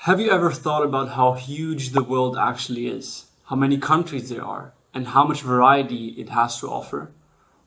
Have you ever thought about how huge the world actually is? How many countries there are? And how much variety it has to offer?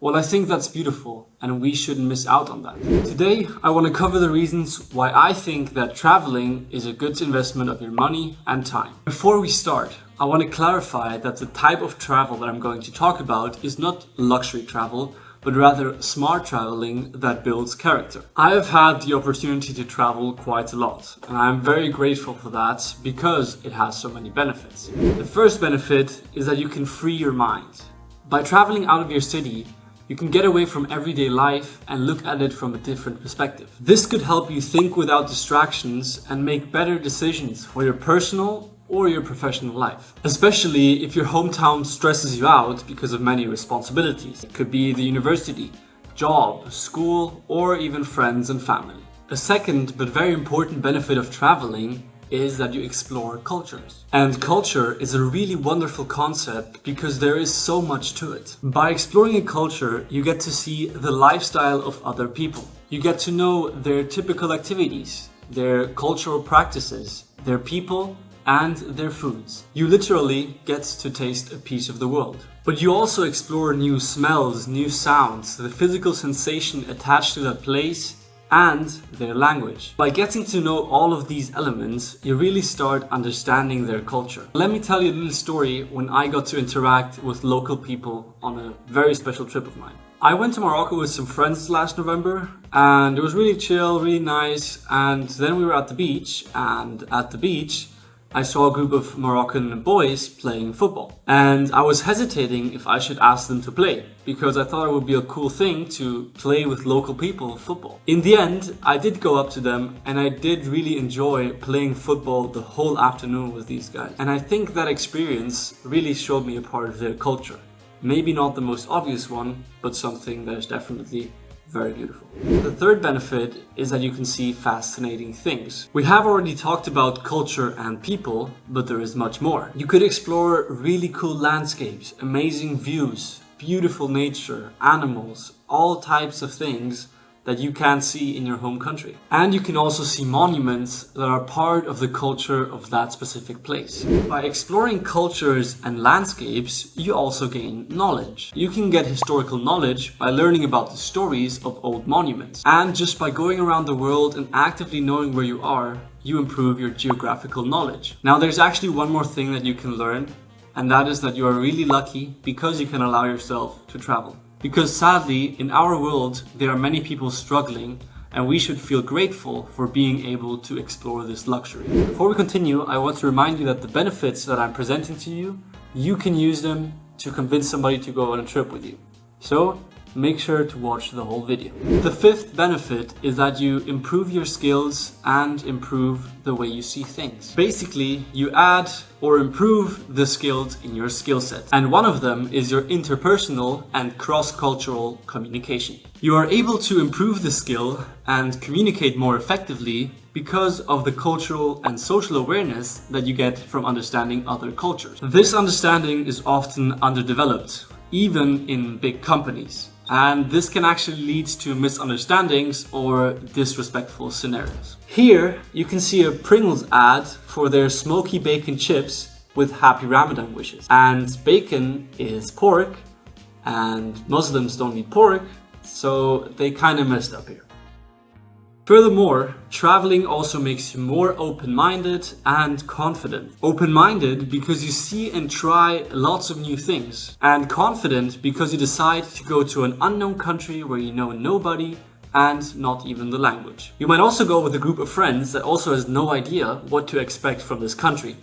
Well, I think that's beautiful, and we shouldn't miss out on that. Today, I want to cover the reasons why I think that traveling is a good investment of your money and time. Before we start, I want to clarify that the type of travel that I'm going to talk about is not luxury travel, but rather smart traveling that builds character. I have had the opportunity to travel quite a lot, and I'm very grateful for that because it has so many benefits. The first benefit is that you can free your mind. By traveling out of your city, you can get away from everyday life and look at it from a different perspective. This could help you think without distractions and make better decisions for your personal or your professional life. Especially if your hometown stresses you out because of many responsibilities. It could be the university, job, school, or even friends and family. A second but very important benefit of traveling is that you explore cultures. And culture is a really wonderful concept because there is so much to it. By exploring a culture, you get to see the lifestyle of other people. You get to know their typical activities, their cultural practices, their people, and their foods. You literally get to taste a piece of the world. But you also explore new smells, new sounds, the physical sensation attached to that place, and their language. By getting to know all of these elements, you really start understanding their culture. Let me tell you a little story when I got to interact with local people on a very special trip of mine. I went to Morocco with some friends last November, and it was really chill, really nice, and then we were at the beach, and at the beach I saw a group of Moroccan boys playing football. And I was hesitating if I should ask them to play, because I thought it would be a cool thing to play with local people football. In the end, I did go up to them and I did really enjoy playing football the whole afternoon with these guys. And I think that experience really showed me a part of their culture. Maybe not the most obvious one, but something that is definitely very beautiful. The third benefit is that you can see fascinating things. We have already talked about culture and people, but there is much more. You could explore really cool landscapes, amazing views, beautiful nature, animals, all types of things that you can't see in your home country. And you can also see monuments that are part of the culture of that specific place. By exploring cultures and landscapes, you also gain knowledge. You can get historical knowledge by learning about the stories of old monuments. And just by going around the world and actively knowing where you are, you improve your geographical knowledge. Now there's actually one more thing that you can learn, and that is that you are really lucky because you can allow yourself to travel. Because sadly, in our world, there are many people struggling, and we should feel grateful for being able to explore this luxury. Before we continue, I want to remind you that the benefits that I'm presenting to you, you can use them to convince somebody to go on a trip with you. So, make sure to watch the whole video. The fifth benefit is that you improve your skills and improve the way you see things. Basically, you add or improve the skills in your skill set. And one of them is your interpersonal and cross-cultural communication. You are able to improve the skill and communicate more effectively because of the cultural and social awareness that you get from understanding other cultures. This understanding is often underdeveloped, even in big companies. And this can actually lead to misunderstandings or disrespectful scenarios. Here you can see a Pringles ad for their smoky bacon chips with happy Ramadan wishes. And bacon is pork, and Muslims don't eat pork, so they kind of messed up here. Furthermore, traveling also makes you more open-minded and confident. Open-minded because you see and try lots of new things. And confident because you decide to go to an unknown country where you know nobody and not even the language. You might also go with a group of friends that also has no idea what to expect from this country.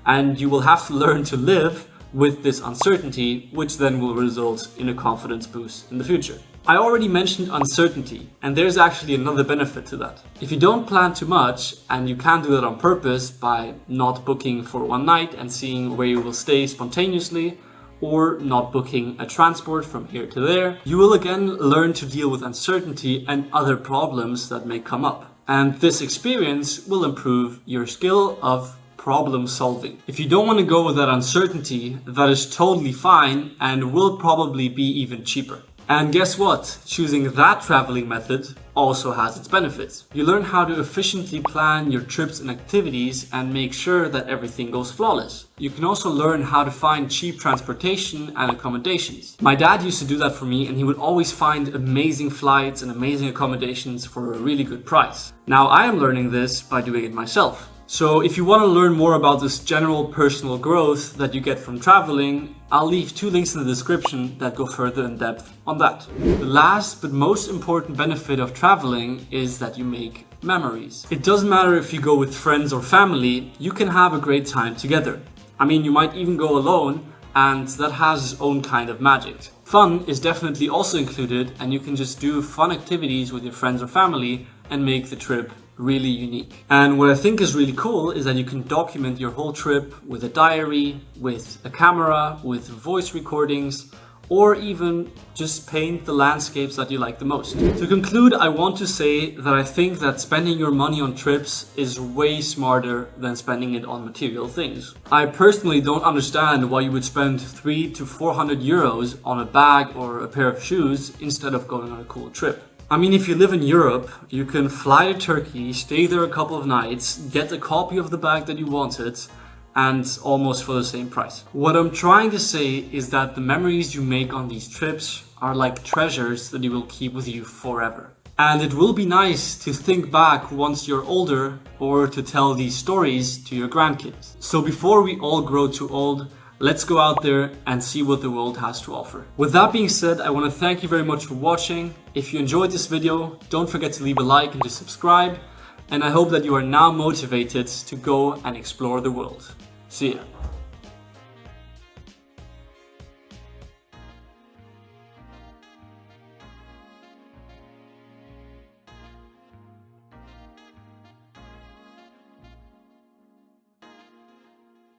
And you will have to learn to live with this uncertainty, which then will result in a confidence boost in the future. I already mentioned uncertainty, and there's actually another benefit to that. If you don't plan too much, and you can do that on purpose by not booking for one night and seeing where you will stay spontaneously, or not booking a transport from here to there, you will again learn to deal with uncertainty and other problems that may come up. And this experience will improve your skill of problem solving. If you don't want to go with that uncertainty, that is totally fine and will probably be even cheaper. And guess what? Choosing that traveling method also has its benefits. You learn how to efficiently plan your trips and activities and make sure that everything goes flawless. You can also learn how to find cheap transportation and accommodations. My dad used to do that for me, and he would always find amazing flights and amazing accommodations for a really good price. Now I am learning this by doing it myself. So if you want to learn more about this general personal growth that you get from traveling, I'll leave 2 links in the description that go further in depth on that. The last but most important benefit of traveling is that you make memories. It doesn't matter if you go with friends or family, you can have a great time together. I mean, you might even go alone, and that has its own kind of magic. Fun is definitely also included, and you can just do fun activities with your friends or family and make the trip really unique. And what I think is really cool is that you can document your whole trip with a diary, with a camera, with voice recordings, or even just paint the landscapes that you like the most. To conclude, I want to say that I think that spending your money on trips is way smarter than spending it on material things. I personally don't understand why you would spend 300 to 400 euros on a bag or a pair of shoes instead of going on a cool trip. I mean, if you live in Europe, you can fly to Turkey, stay there a couple of nights, get a copy of the bag that you wanted, and almost for the same price. What I'm trying to say is that the memories you make on these trips are like treasures that you will keep with you forever. And it will be nice to think back once you're older, or to tell these stories to your grandkids. So before we all grow too old, let's go out there and see what the world has to offer. With that being said, I want to thank you very much for watching. If you enjoyed this video, don't forget to leave a like and to subscribe. And I hope that you are now motivated to go and explore the world. See ya.